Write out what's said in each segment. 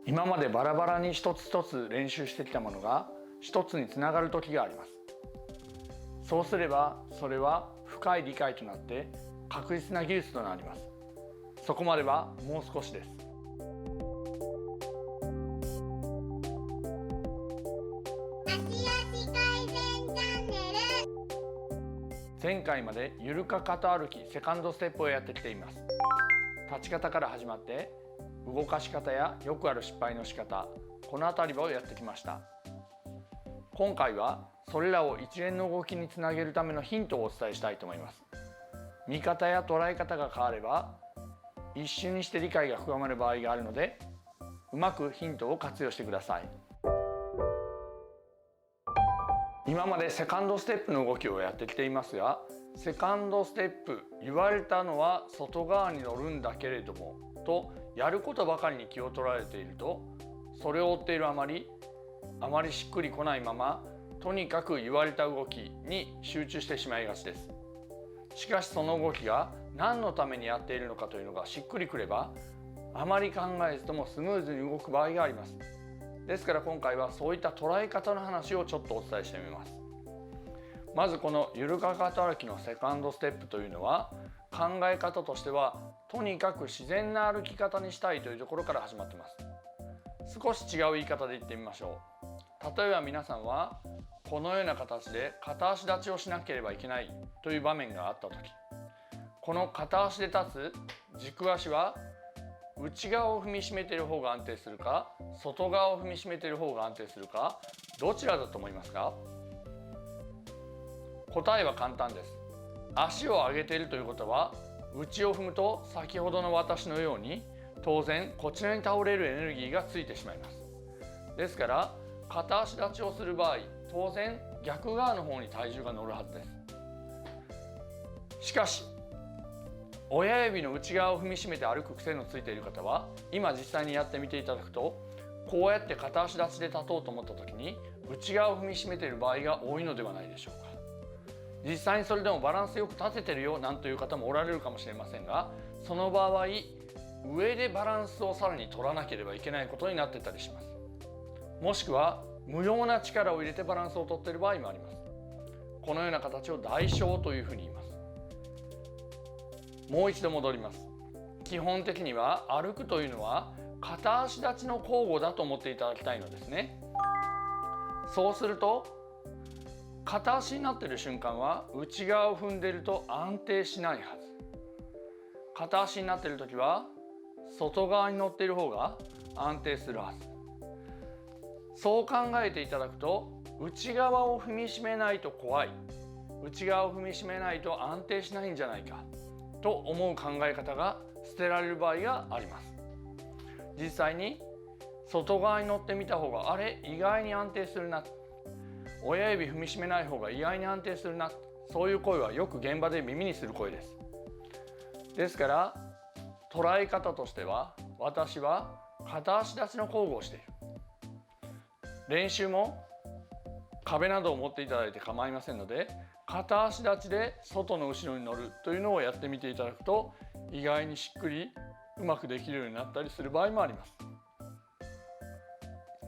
今までバラバラに一つ一つ練習してきたものが一つにつながる時があります。そうすればそれは深い理解となって確実な技術となります。そこまではもう少しです。前回までゆるか肩歩きセカンドステップをやってきています。立ち方から始まって動かし方やよくある失敗の仕方、この辺りをやってきました。今回はそれらを一連の動きにつなげるためのヒントをお伝えしたいと思います。見方や捉え方が変われば一瞬にして理解が深まる場合があるので、うまくヒントを活用してください。今までセカンドステップの動きをやってきていますが、セカンドステップ、言われたのは外側に乗るんだけれどもとやることばかりに気を取られていると、それを追っているあまりしっくりこないまま、とにかく言われた動きに集中してしまいがちです。しかしその動きが何のためにやっているのかというのがしっくりくれば、あまり考えずともスムーズに動く場合があります。ですから今回はそういった捉え方の話をちょっとお伝えしてみます。まずこのゆるか肩歩きのセカンドステップというのは、考え方としてはとにかく自然な歩き方にしたいというところから始まっています。少し違う言い方で言ってみましょう。例えば皆さんはこのような形で片足立ちをしなければいけないという場面があった時、この片足で立つ軸足は内側を踏みしめている方が安定するか、外側を踏みしめている方が安定するか、どちらだと思いますか？答えは簡単です。足を上げているということは、内を踏むと先ほどの私のように当然こちらに倒れるエネルギーがついてしまいます。ですから片足立ちをする場合、当然逆側の方に体重が乗るはずです。しかし親指の内側を踏みしめて歩く癖のついている方は、今実際にやってみていただくと、こうやって片足立ちで立とうと思った時に内側を踏みしめている場合が多いのではないでしょうか。実際にそれでもバランスよく立ててるよなんていう方もおられるかもしれませんが、その場合上でバランスをさらに取らなければいけないことになってたりします。もしくは無用な力を入れてバランスを取っている場合もあります。このような形を代償というふうに言います。もう一度戻ります。基本的には歩くというのは片足立ちの交互だと思っていただきたいのですね。そうすると片足になっている瞬間は内側を踏んでいると安定しないはず。片足になっている時は外側に乗っている方が安定するはず。そう考えていただくと、内側を踏みしめないと怖い、内側を踏みしめないと安定しないんじゃないかと思う考え方が捨てられる場合があります。実際に外側に乗ってみた方が、あれ意外に安定するな、親指踏みしめない方が意外に安定するな、そういう声はよく現場で耳にする声です。ですから捉え方としては、私は片足立ちの交互をしている。練習も壁などを持っていただいて構いませんので、片足立ちで外の後ろに乗るというのをやってみていただくと、意外にしっくりうまくできるようになったりする場合もあります。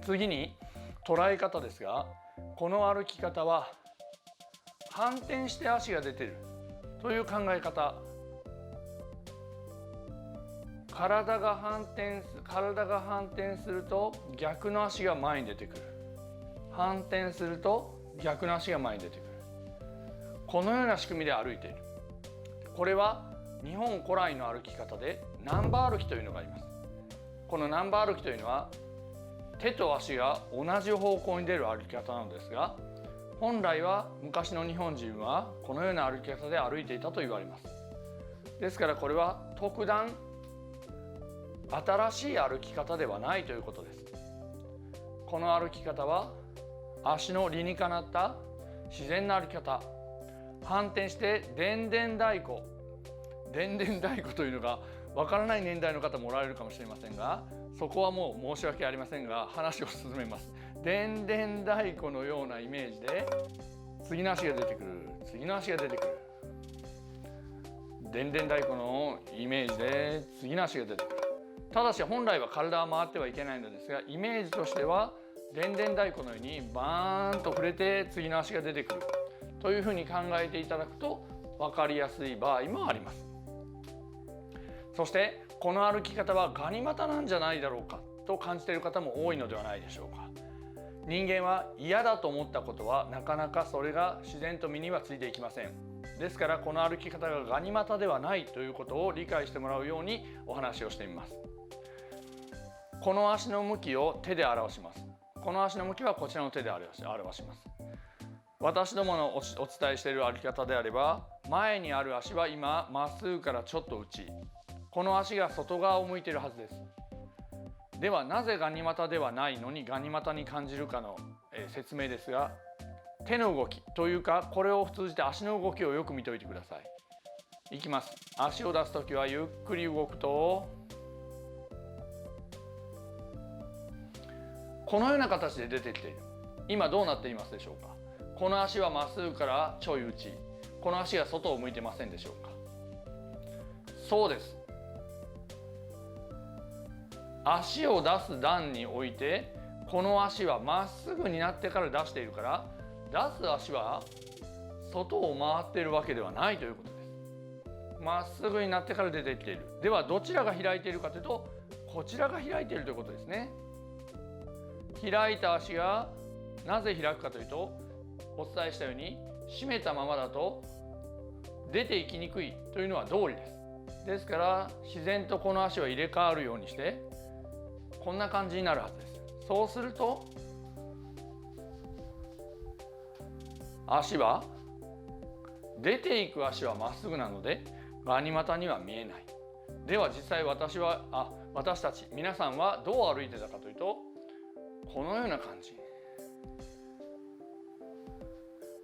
次に捉え方ですが、この歩き方は反転して足が出ているという考え方。体が反転すると逆の足が前に出てくる。反転すると逆の足が前に出てくる。このような仕組みで歩いている。これは日本古来の歩き方でナンバ歩きというのがあります。このナンバ歩きというのは手と足が同じ方向に出る歩き方なのですが、本来は昔の日本人はこのような歩き方で歩いていたと言われます。ですからこれは特段新しい歩き方ではないということです。この歩き方は足の理にかなった自然な歩き方。反転してでんでん太鼓というのがわからない年代の方もおられるかもしれませんが、そこはもう申し訳ありませんが話を進めます。でんでん太鼓のようなイメージで次の足が出てくる、次の足が出てくる。でんでん太鼓のイメージで次の足が出てくる。ただし本来は体は回ってはいけないのですが、イメージとしてはでんでん太鼓のようにバーンと触れて次の足が出てくるというふうに考えていただくと分かりやすい場合もあります。そしてこの歩き方はガニ股なんじゃないだろうかと感じている方も多いのではないでしょうか。人間は嫌だと思ったことはなかなかそれが自然と身にはついていきません。ですからこの歩き方がガニ股ではないということを理解してもらうようにお話をしてみます。この足の向きを手で表します。この足の向きはこちらの手で表します。私どものお伝えしている歩き方であれば、前にある足は今まっすぐからちょっと内、この足が外側を向いているはずです。ではなぜガニ股ではないのにガニ股に感じるかの、説明ですが、手の動きというかこれを通じて足の動きをよく見ておいてください。いきます。足を出すときはゆっくり動くとこのような形で出てきている。今どうなっていますでしょうか。この足はまっすぐからちょい内、この足が外を向いてませんでしょうか。そうです。足を出す段においてこの足はまっすぐになってから出しているから、出す足は外を回っているわけではないということです。まっすぐになってから出てきている。ではどちらが開いているかというと、こちらが開いているということですね。開いた足がなぜ開くかというと、お伝えしたように締めたままだと出ていきにくいというのは道理です。ですから自然とこの足は入れ替わるようにしてこんな感じになるはずです。そうすると足は出ていく足はまっすぐなのでガニ股には見えない。では実際私たち皆さんはどう歩いてたかというと、このような感じ。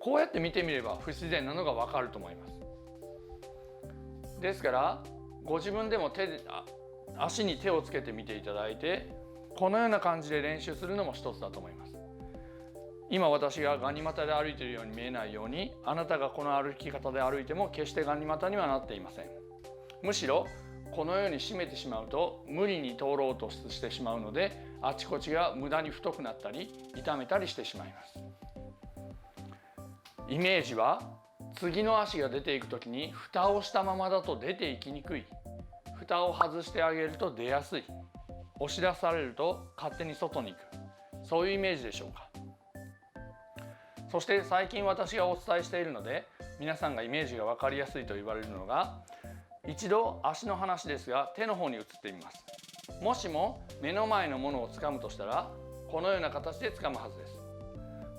こうやって見てみれば不自然なのがわかると思います。ですからご自分でも足に手をつけてみていただいて、このような感じで練習するのも一つだと思います。今私がガニ股で歩いているように見えないように、あなたがこの歩き方で歩いても決してガニ股にはなっていません。むしろこのように締めてしまうと無理に通ろうとしてしまうので、あちこちが無駄に太くなったり痛めたりしてしまいます。イメージは次の足が出ていくときに蓋をしたままだと出ていきにくい、蓋を外してあげると出やすい、押し出されると勝手に外に行く、そういうイメージでしょうか。そして最近私がお伝えしているので皆さんがイメージが分かりやすいと言われるのが、一度足の話ですが手の方に移ってみます。もしも目の前のものをつかむとしたらこのような形でつかむはずです。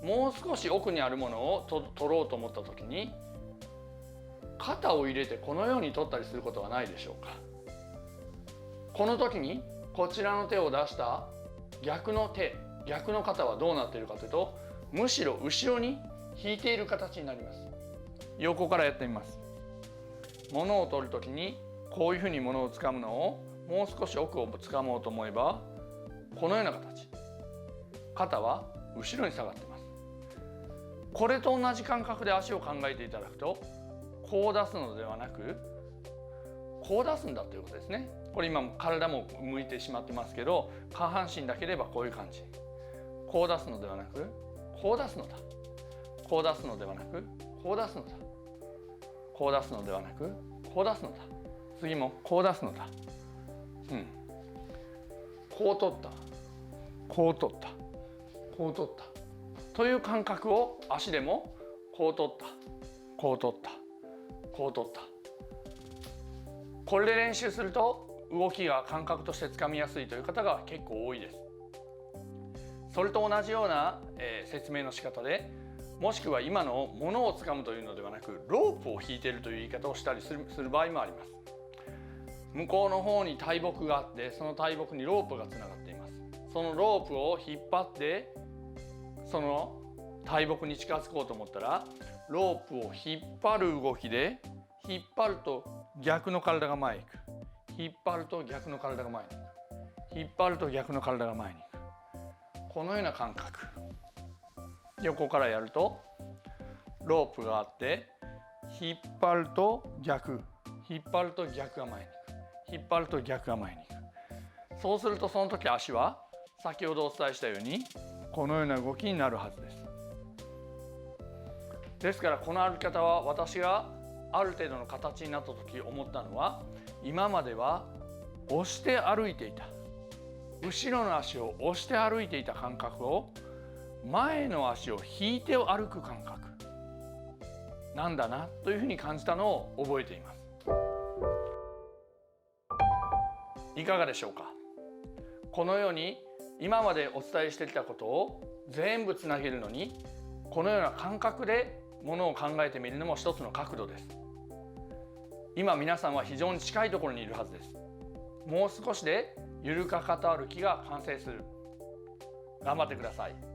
もう少し奥にあるものを取ろうと思った時に肩を入れてこのように取ったりすることはないでしょうか。この時にこちらの手を出した逆の肩はどうなっているかというと、むしろ後ろに引いている形になります。横からやってみます。物を取る時にこういうふうに物をつかむのをもう少し奥をつかもうと思えば、このような形、肩は後ろに下がっています。これと同じ感覚で足を考えていただくと、こう出すのではなくこう出すんだということですね。これ今体も向いてしまってますけど、下半身だけではこういう感じ。こう出すのではなくこう出すのだ。こう出すのではなくこう出すのだ。こう出すのではなくこう出すのだ。次もこう出すのだ。こう取った、こう取った、こう取ったという感覚を足でもこう取った、こう取った、こう取った。これで練習すると動きが感覚としてつかみやすいという方が結構多いです。それと同じような、説明の仕方で、もしくは今の物をつかむというのではなくロープを引いているという言い方をしたりする場合もあります。向こうの方に大木があって、その大木にロープがつながっています。そのロープを引っ張ってその大木に近づこうと思ったら、ロープを引っ張る動きで引っ張ると逆の体が前に行く、引っ張ると逆の体が前に行く、引っ張ると逆の体が前に行く、このような感覚。横からやるとロープがあって引っ張ると逆、引っ張ると逆が前に行く、引っ張ると逆が前に行く。そうするとその時足は先ほどお伝えしたようにこのような動きになるはずです。ですからこの歩き方は私がある程度の形になった時思ったのは、今までは押して歩いていた、後ろの足を押して歩いていた感覚を前の足を引いて歩く感覚なんだなというふうに感じたのを覚えています。いかがでしょうか。このように今までお伝えしてきたことを全部つなげるのにこのような感覚でものを考えてみるのも一つの角度です。今皆さんは非常に近いところにいるはずです。もう少しでゆるかかと歩きが完成する。頑張ってください。